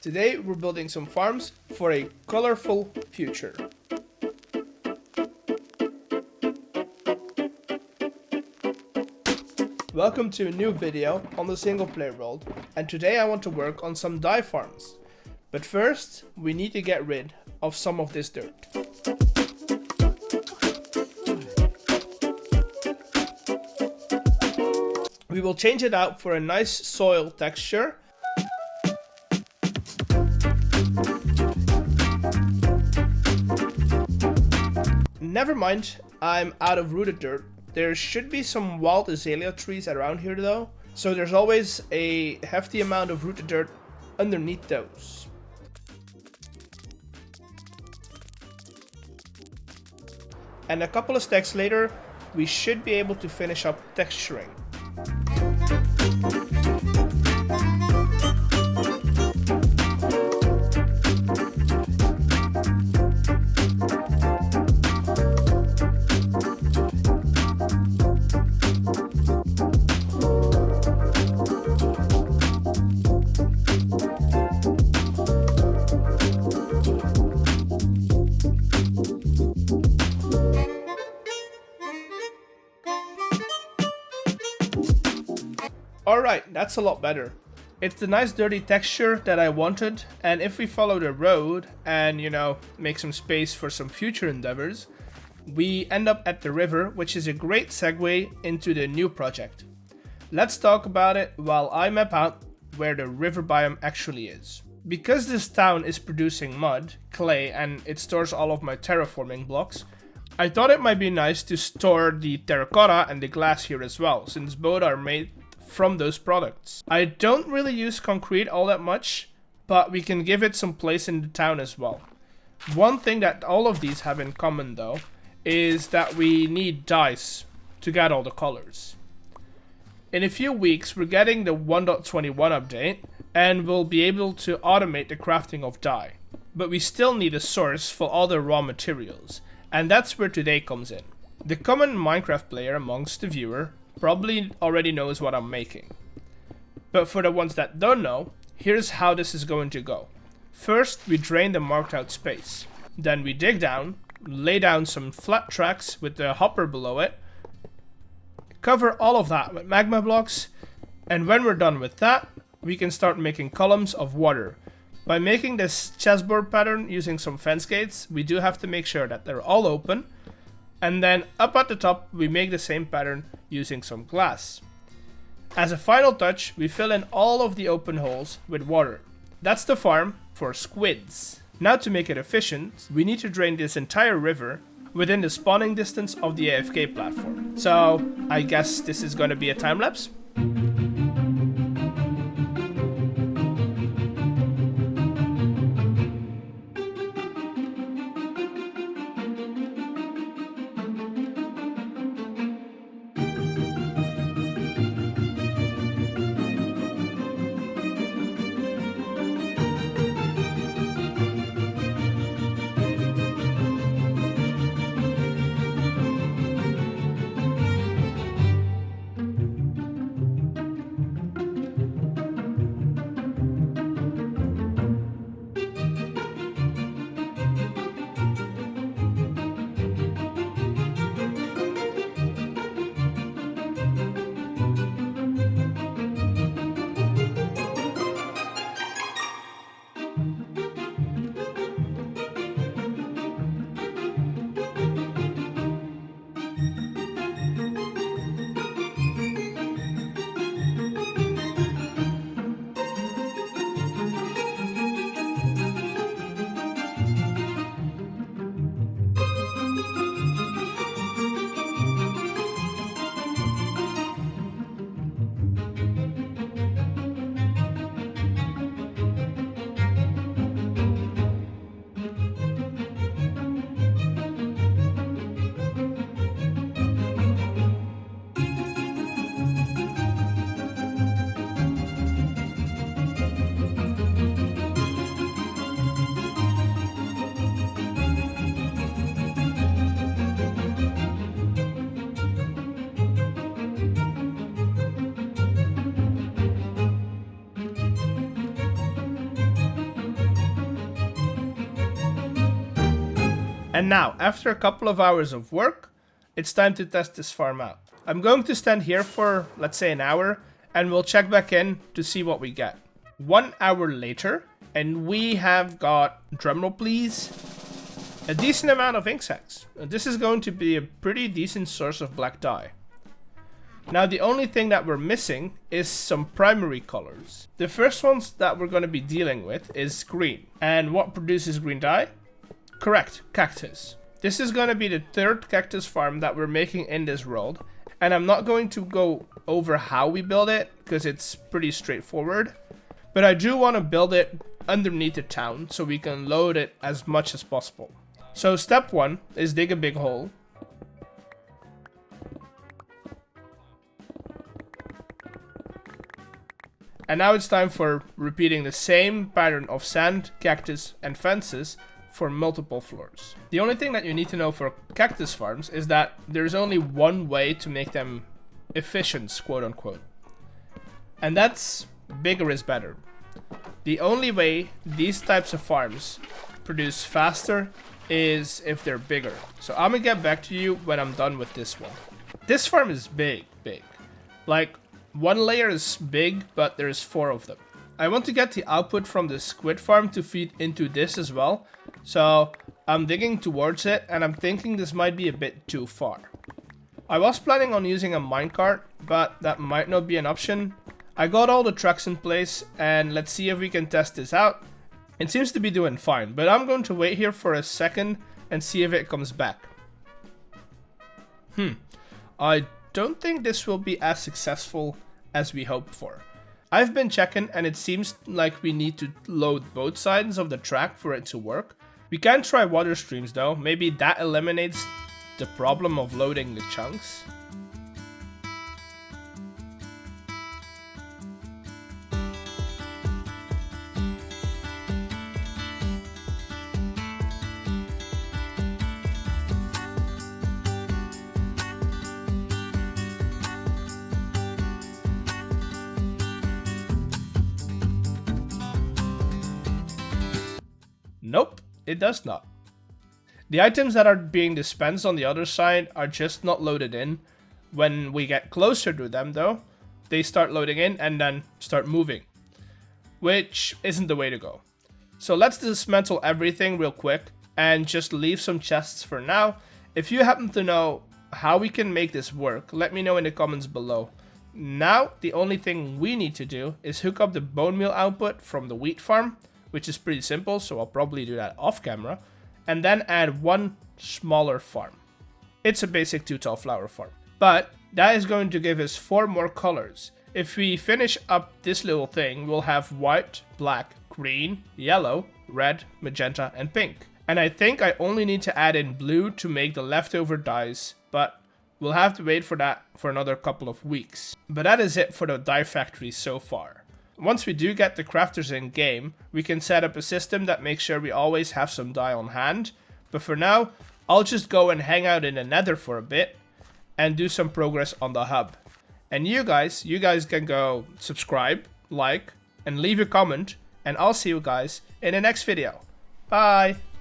Today we're building some farms for a colorful future. Welcome to a new video on the single player world, and today I want to work on some dye farms. But first, we need to get rid of some of this dirt. We will change it out for a nice soil texture. Never mind, I'm out of rooted dirt. There should be some wild azalea trees around here though, so there's always a hefty amount of rooted dirt underneath those. And a couple of stacks later, we should be able to finish up texturing. Alright, that's a lot better. It's the nice dirty texture that I wanted, and if we follow the road and, make some space for some future endeavors, we end up at the river, which is a great segue into the new project. Let's talk about it while I map out where the river biome actually is. Because this town is producing mud, clay, and it stores all of my terraforming blocks, I thought it might be nice to store the terracotta and the glass here as well, since both are made from those products. I don't really use concrete all that much, but we can give it some place in the town as well. One thing that all of these have in common though, is that we need dyes to get all the colors. In a few weeks we're getting the 1.21 update, and we'll be able to automate the crafting of dye. But we still need a source for all the raw materials, and that's where today comes in. The common Minecraft player amongst the viewer probably already knows what I'm making. But for the ones that don't know, here's how this is going to go. First, we drain the marked out space. Then we dig down, lay down some flat tracks with the hopper below it, cover all of that with magma blocks, and when we're done with that, we can start making columns of water. By making this chessboard pattern using some fence gates, we do have to make sure that they're all open. And then up at the top, we make the same pattern using some glass. As a final touch, we fill in all of the open holes with water. That's the farm for squids. Now to make it efficient, we need to drain this entire river within the spawning distance of the AFK platform. So I guess this is going to be a time lapse. And now, after a couple of hours of work, it's time to test this farm out. I'm going to stand here for, let's say, an hour, and we'll check back in to see what we get. 1 hour later, and we have got, drumroll please, a decent amount of ink sacs. This is going to be a pretty decent source of black dye. Now the only thing that we're missing is some primary colors. The first ones that we're going to be dealing with is green. And what produces green dye? Correct, cactus. This is going to be the third cactus farm that we're making in this world. And I'm not going to go over how we build it because it's pretty straightforward. But I do want to build it underneath the town so we can load it as much as possible. So step 1 is dig a big hole. And now it's time for repeating the same pattern of sand, cactus, and fences for multiple floors. The only thing that you need to know for cactus farms is that there's only one way to make them efficient, quote unquote. And that's bigger is better. The only way these types of farms produce faster is if they're bigger. So I'm gonna get back to you when I'm done with this one. This farm is big. Like, one layer is big, but there's 4 of them. I want to get the output from the squid farm to feed into this as well. So I'm digging towards it, and I'm thinking this might be a bit too far. I was planning on using a minecart, but that might not be an option. I got all the tracks in place, and let's see if we can test this out. It seems to be doing fine, but I'm going to wait here for a second and see if it comes back. I don't think this will be as successful as we hoped for. I've been checking, and it seems like we need to load both sides of the track for it to work. We can try water streams though, maybe that eliminates the problem of loading the chunks. Nope, it does not. The items that are being dispensed on the other side are just not loaded in. When we get closer to them though, they start loading in and then start moving, which isn't the way to go. So let's dismantle everything real quick and just leave some chests for now. If you happen to know how we can make this work, let me know in the comments below. Now, the only thing we need to do is hook up the bone meal output from the wheat farm, which is pretty simple, so I'll probably do that off camera, and then add one smaller farm. It's a basic 2-tall flower farm, but that is going to give us 4 more colors. If we finish up this little thing, we'll have white, black, green, yellow, red, magenta, and pink. And I think I only need to add in blue to make the leftover dyes, but we'll have to wait for that for another couple of weeks. But that is it for the dye factory so far. Once we do get the crafters in game, we can set up a system that makes sure we always have some dye on hand. But for now, I'll just go and hang out in the nether for a bit and do some progress on the hub. And you guys can go subscribe, like, and leave a comment, and I'll see you guys in the next video. Bye!